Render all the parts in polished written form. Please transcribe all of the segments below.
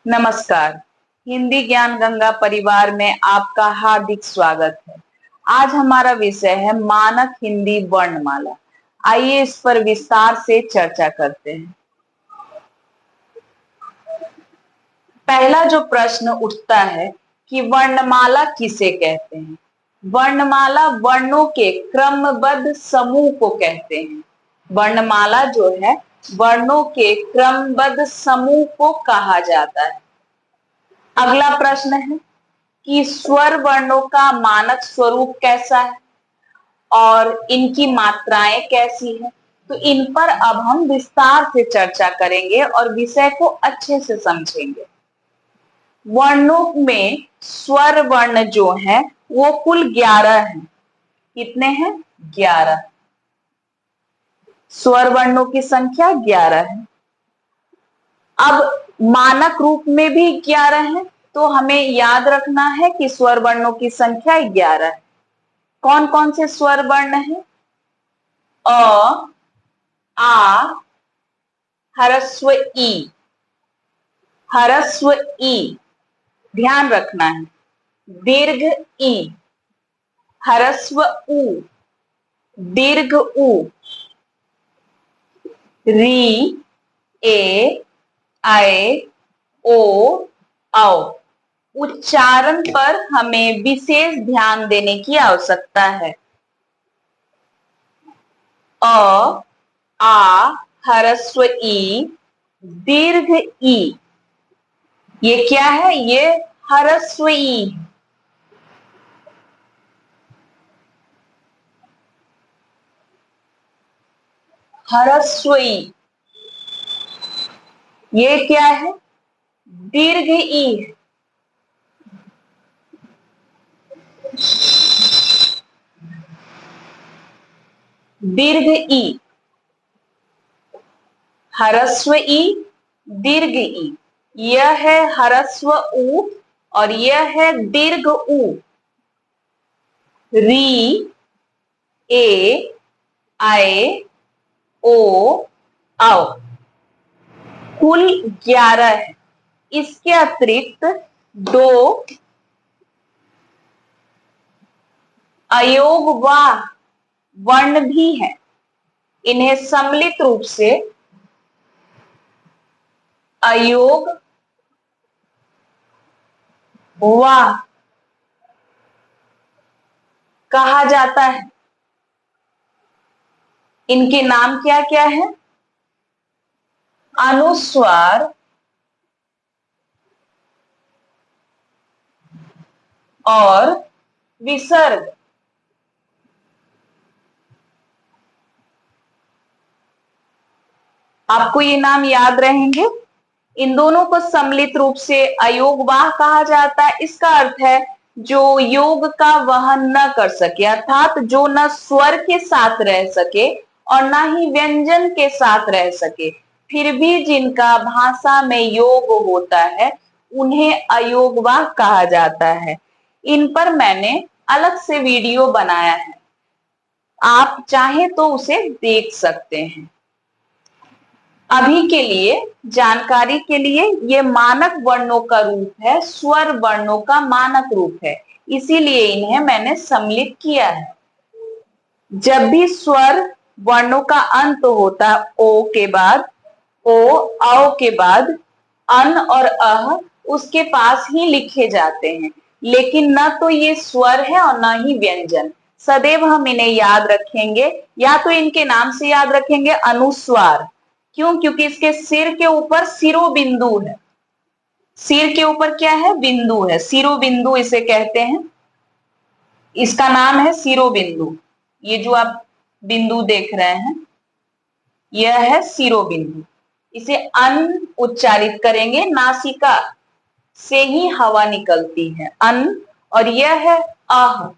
नमस्कार। हिंदी ज्ञान गंगा परिवार में आपका हार्दिक स्वागत है। आज हमारा विषय है मानक हिंदी वर्णमाला। आइए इस पर विस्तार से चर्चा करते हैं। पहला जो प्रश्न उठता है कि वर्णमाला किसे कहते हैं। वर्णमाला वर्णों के क्रमबद्ध समूह को कहते हैं। वर्णमाला जो है वर्णों के क्रमबद्ध समूह को कहा जाता है। अगला प्रश्न है कि स्वर वर्णों का मानक स्वरूप कैसा है और इनकी मात्राएं कैसी है। तो इन पर अब हम विस्तार से चर्चा करेंगे और विषय को अच्छे से समझेंगे। वर्णों में स्वर वर्ण जो है वो कुल 11 हैं। कितने हैं? 11। स्वर वर्णों की संख्या 11 है। अब मानक रूप में भी 11 है, तो हमें याद रखना है कि स्वर वर्णों की संख्या 11 है। कौन कौन से स्वर वर्ण हैं? अ, आ, ह्रस्व ई। ह्रस्व ई ध्यान रखना है। दीर्घ ई, ह्रस्व उ, दीर्घ उ, री, ए, आए, ओ, औ। उच्चारण पर हमें विशेष ध्यान देने की आवश्यकता है। अ, आ, ह्रस्व ई, दीर्घ ई। ये क्या है? ये ह्रस्व ई। ह्रस्व ई। ये क्या है? दीर्घ ई। दीर्घ ई, ह्रस्व ई, दीर्घ ई। यह है ह्रस्व उ और यह है दीर्घ उ। री, ए, आए, ओ, औ। कुल 11 है। इसके अतिरिक्त 2 अयोगवाह वर्ण भी हैं। इन्हें सम्मिलित रूप से अयोग वाह कहा जाता है। इनके नाम क्या क्या है? अनुस्वार और विसर्ग। आपको ये नाम याद रहेंगे। इन दोनों को सम्मिलित रूप से अयोगवाह कहा जाता है। इसका अर्थ है जो योग का वहन न कर सके, अर्थात जो न स्वर के साथ रह सके और न ही व्यंजन के साथ रह सके, फिर भी जिनका भाषा में योग होता है उन्हें अयोगवाह कहा जाता है। इन पर मैंने अलग से वीडियो बनाया है, आप चाहे तो उसे देख सकते हैं। अभी के लिए जानकारी के लिए ये मानक वर्णों का रूप है, स्वर वर्णों का मानक रूप है, इसीलिए इन्हें मैंने सम्मिलित किया है। जब भी स्वर वर्णों का अंत होता है ओ के बाद, ओ, औ के बाद अन और अह उसके पास ही लिखे जाते हैं, लेकिन न तो ये स्वर है और न ही व्यंजन। सदैव हम इन्हें याद रखेंगे, या तो इनके नाम से याद रखेंगे अनुस्वार। क्यों? क्योंकि इसके सिर के ऊपर शिरोबिंदु है। सिर के ऊपर क्या है? बिंदु है, शिरोबिंदु इसे कहते हैं। इसका नाम है शिरोबिंदु। ये जो आप बिंदु देख रहे हैं यह है शिरोबिंदु। इसे अन उच्चारित करेंगे, नासिका से ही हवा निकलती है, अन। और यह है अह।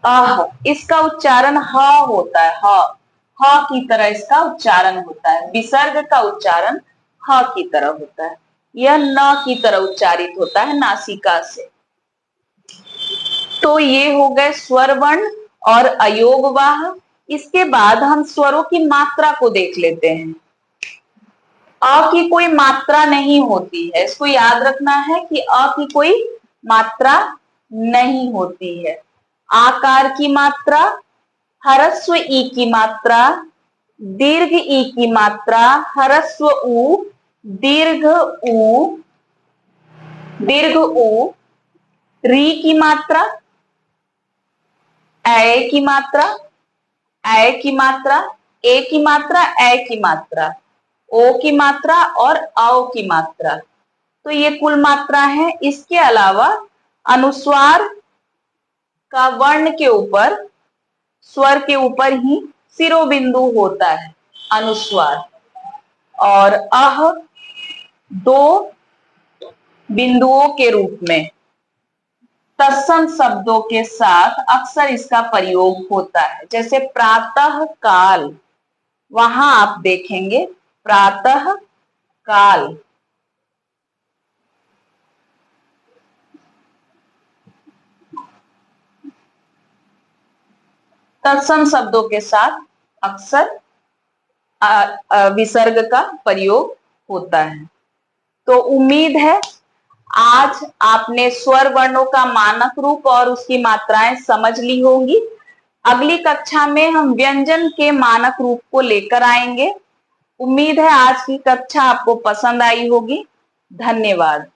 अह, इसका उच्चारण ह होता है, ह। ह की तरह इसका उच्चारण होता है। विसर्ग का उच्चारण ह की तरह होता है। यह न की तरह उच्चारित होता है नासिका से। तो ये हो गए स्वर वर्ण और अयोगवाह। इसके बाद हम स्वरों की मात्रा को देख लेते हैं। अ की कोई मात्रा नहीं होती है, इसको याद रखना है कि अ की कोई मात्रा नहीं होती है। आकार की मात्रा, ह्रस्व ई की मात्रा, दीर्घ ई की मात्रा, ह्रस्व उ, दीर्घ उ, दीर्घ उ, री की मात्रा, ए की मात्रा, ए की मात्रा, ए की मात्रा, ए की मात्रा, ओ की मात्रा और औ की मात्रा। तो ये कुल मात्रा है। इसके अलावा अनुस्वार का वर्ण के ऊपर, स्वर के ऊपर ही शिरोबिंदु होता है अनुस्वार, और अह दो बिंदुओं के रूप में तत्सम शब्दों के साथ अक्सर इसका प्रयोग होता है। जैसे प्रातः काल, वहां आप देखेंगे प्रातः काल। तत्सम शब्दों के साथ अक्सर विसर्ग का प्रयोग होता है। तो उम्मीद है आज आपने स्वर वर्णों का मानक रूप और उसकी मात्राएं समझ ली होंगी। अगली कक्षा में हम व्यंजन के मानक रूप को लेकर आएंगे। उम्मीद है आज की कक्षा आपको पसंद आई होगी। धन्यवाद।